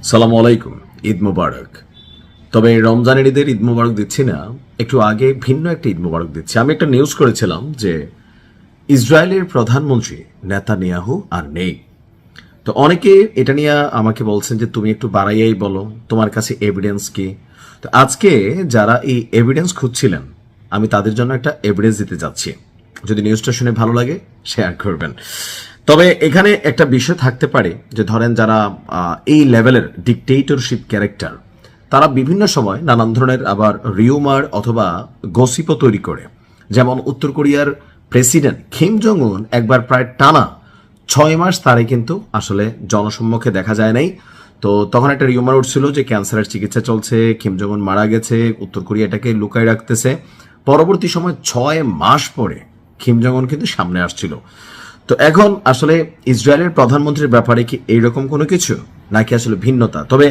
সালামু আলাইকুম, ঈদ মুবারক। তবে রমজানের ঈদের ঈদ মুবারক দিচ্ছি না, একটু আগে ভিন্ন একটা ঈদ মুবারক দিচ্ছি। আমি একটা নিউজ করেছিলাম যে ইসরায়েলের প্রধানমন্ত্রী নেতানিয়াহু আর নেই। তো অনেকে এটা নিয়ে আমাকে বলছেন যে তুমি একটু বাড়াইয়াই বলো, তোমার কাছে এভিডেন্স কি। তো আজকে যারা এই এভিডেন্স খুঁজছিলেন, আমি তাদের জন্য একটা এভিডেন্স দিতে যাচ্ছি। যদি নিউজটা শুনে ভালো লাগে শেয়ার করবেন। তবে এখানে একটা বিষয় থাকতে পারে যে ধরেন যারা এই লেভেলের ডিকটেটরশিপ ক্যারেক্টার, তারা বিভিন্ন সময় নানান ধরনের আবার রিউমার অথবা গসিপও তৈরি করে। যেমন উত্তর কোরিয়ার প্রেসিডেন্ট কিম জং উন একবার প্রায় টানা 6 মাস তারে কিন্তু আসলে জনসম্মুখে দেখা যায় নাই। তো তখন একটা রিউমার উঠছিল যে ক্যান্সারের চিকিৎসা চলছে, কিম জং উন মারা গেছে, উত্তর কোরিয়া এটাকে লুকায় রাখতেছে। পরবর্তী সময় 6 মাস পরে কিম জং উন কিন্তু সামনে আসছিল। তো এখন আসলে ইসরায়েলের প্রধানমন্ত্রীর ব্যাপারে কি এইরকম কোনো কিছু, নাকি আসলে ভিন্নতা? তবে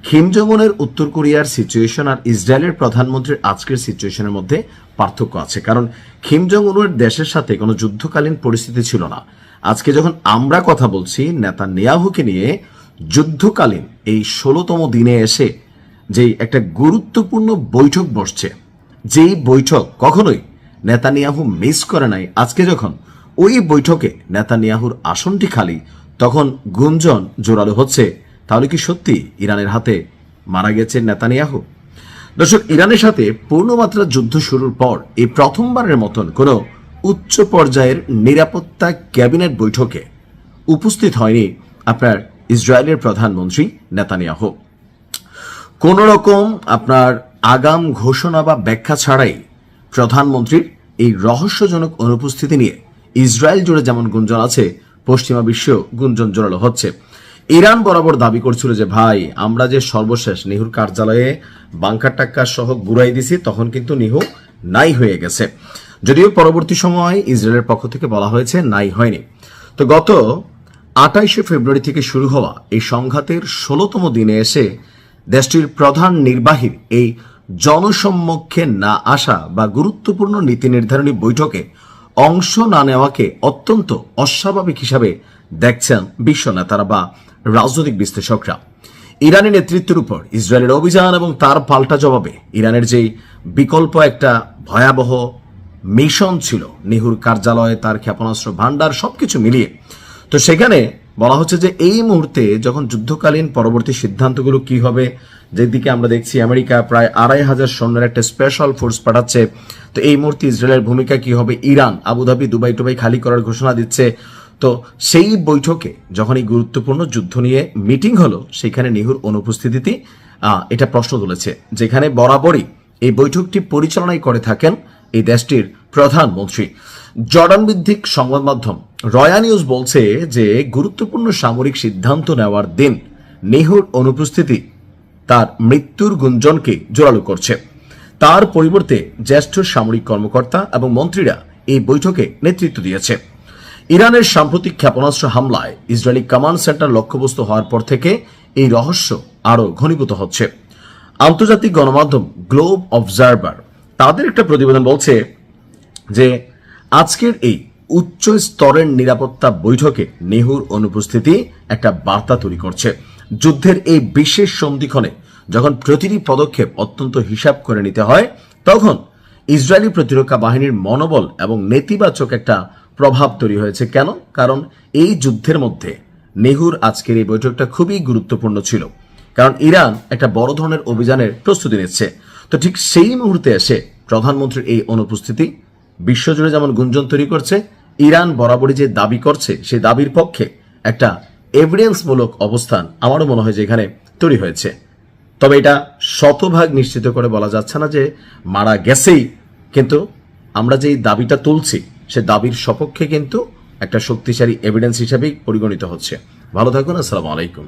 কিম জং উনের উত্তর কোরিয়ার সিচুয়েশন আর ইসরায়েলের প্রধানমন্ত্রীর আজকের সিচুয়েশনের মধ্যে পার্থক্য আছে। কারণ কিম জং উনের দেশের সাথে কোনো যুদ্ধকালীন পরিস্থিতি ছিল না। আজকে যখন আমরা কথা বলছি নেতানিয়াহুকে নিয়ে, যুদ্ধকালীন এই 16তম দিনে এসে যে একটা গুরুত্বপূর্ণ বৈঠক বসছে, যেই বৈঠক কখনোই নেতানিয়াহু মিস করে নাই। আজকে যখন ওই বৈঠকে নেতানিয়াহুর আসনটি খালি, তখন গুঞ্জন জোরালো হচ্ছে, তাহলে কি সত্যি ইরানের হাতে মারা গেছে নেতানিয়াহু? দর্শক, ইরানের সাথে পূর্ণমাত্রা যুদ্ধ শুরুর পর এই প্রথমবারের মতন কোন উচ্চ পর্যায়ের নিরাপত্তা ক্যাবিনেট বৈঠকে উপস্থিত হয়নি আপনার ইসরায়েলের প্রধানমন্ত্রী নেতানিয়াহু। কোন রকম আপনার আগাম ঘোষণা বা ব্যাখ্যা ছাড়াই প্রধানমন্ত্রীর এই রহস্যজনক অনুপস্থিতি নিয়ে ইসরায়েল জুড়ে যেমন গুঞ্জন আছে, পশ্চিমা বিশ্বেও গুঞ্জন জোরালো হচ্ছে। ইরান বরাবর দাবি করছিল যে ভাই, আমরা যে সর্বশেষ নিহুর কার্যালয়ে বাংকার টাক্কা সহ গুড়াই দিছি, তখন কিন্তু নিহু নাই হয়ে গেছে। যদিও পরবর্তী সময় ইসরায়েলের পক্ষ থেকে বলা হয়েছে নাই হয়নি। তো গত 28শে ফেব্রুয়ারি থেকে শুরু হওয়া এই সংঘাতের 16তম দিনে এসে দেশটির প্রধান নির্বাহীর এই জনসম্মুখে না আসা বা গুরুত্বপূর্ণ নীতি নির্ধারণী বৈঠকে অংশ না নেওয়াকে অত্যন্ত অস্বাভাবিক হিসাবে দেখছেন বিশ্ব নেতারা বা রাজনৈতিক বিশ্লেষকরা। ইরানের নেতৃত্বের উপর ইসরায়েলের অভিযান এবং তার পাল্টা জবাবে ইরানের যে বিকল্প একটা ভয়াবহ মিশন ছিল, নিহুর কার্যালয়ে তার ক্ষেপণাস্ত্র ভান্ডার, সবকিছু মিলিয়ে, তো সেখানে বলা হচ্ছে যে এই মুহূর্তে যখন যুদ্ধকালীন পরবর্তী সিদ্ধান্তগুলো কি হবে, যেদিকে আমরা দেখছি আমেরিকা প্রায় 2500 সৈন্যের একটা স্পেশাল ফোর্স পাঠাচ্ছে। তো এই মুহূর্তে ইসরায়েলের ভূমিকা কি হবে, ইরান আবুধাবি দুবাই টুবাই খালি করার ঘোষণা দিচ্ছে। তো সেই বৈঠকে যখন এই গুরুত্বপূর্ণ যুদ্ধ নিয়ে মিটিং হলো, সেখানে নিহুর অনুপস্থিতিতে এটা প্রশ্ন তুলেছে, যেখানে বরাবরই এই বৈঠকটি পরিচালনাই করে থাকেন এই দেশটির প্রধানমন্ত্রী। জর্ডান ভিত্তিক সংবাদ মাধ্যম রয়া নিউজ বলছে যে গুরুত্বপূর্ণ সামরিক সিদ্ধান্ত নেওয়ার দিন নিহুর অনুপস্থিতি তার মৃত্যুর গুঞ্জনকে জোরালো করছে। তার পরিবর্তে জ্যেষ্ঠ সামরিক কর্মকর্তা এবং মন্ত্রীরা এই বৈঠকে নেতৃত্ব দিয়েছে। ইরানের সাম্প্রতিক ক্ষেপণাস্ত্র হামলায় ইসরায়েলি কমান্ড সেন্টার লক্ষ্যবস্তু হওয়ার পর থেকে এই রহস্য আরো ঘনীভূত হচ্ছে। আন্তর্জাতিক গণমাধ্যম গ্লোব অবজারভার তাদের একটা প্রতিবেদন বলছে যে আজকের এই উচ্চ স্তরের নিরাপত্তা বৈঠকে নিহুর অনুপস্থিতি একটা বার্তা তৈরি করছে। যুদ্ধের এই বিশেষ সন্ধিক্ষণে যখন প্রতিটি পদক্ষেপ অত্যন্ত হিসাব করে নিতে হয়, তখন ইসরায়েলি প্রতিরক্ষা বাহিনীর মনোবল এবং নেতিবাচক একটা প্রভাব তৈরি হয়েছে। কেন? কারণ এই যুদ্ধের মধ্যে নিহুর আজকের এই বৈঠকটা খুবই গুরুত্বপূর্ণ ছিল, কারণ ইরান একটা বড় ধরনের অভিযানের প্রস্তুতি নিচ্ছে। তো ঠিক সেই মুহূর্তে এসে প্রধানমন্ত্রীর এই অনুপস্থিতি বিশ্বজুড়ে যেমন গুঞ্জন তৈরি করছে, ইরান বরাবরই যে দাবি করছে সেই দাবির পক্ষে একটা এভিডেন্সমূলক অবস্থান আমারও মনে হয় যে এখানে তৈরি হয়েছে। তবে এটা শতভাগ নিশ্চিত করে বলা যাচ্ছে না যে মারা গেছেই, কিন্তু আমরা যে দাবিটা তুলছি সে দাবির সপক্ষে কিন্তু একটা শক্তিশালী এভিডেন্স হিসেবেই পরিগণিত হচ্ছে। ভালো থাকুন, আসসালামু আলাইকুম।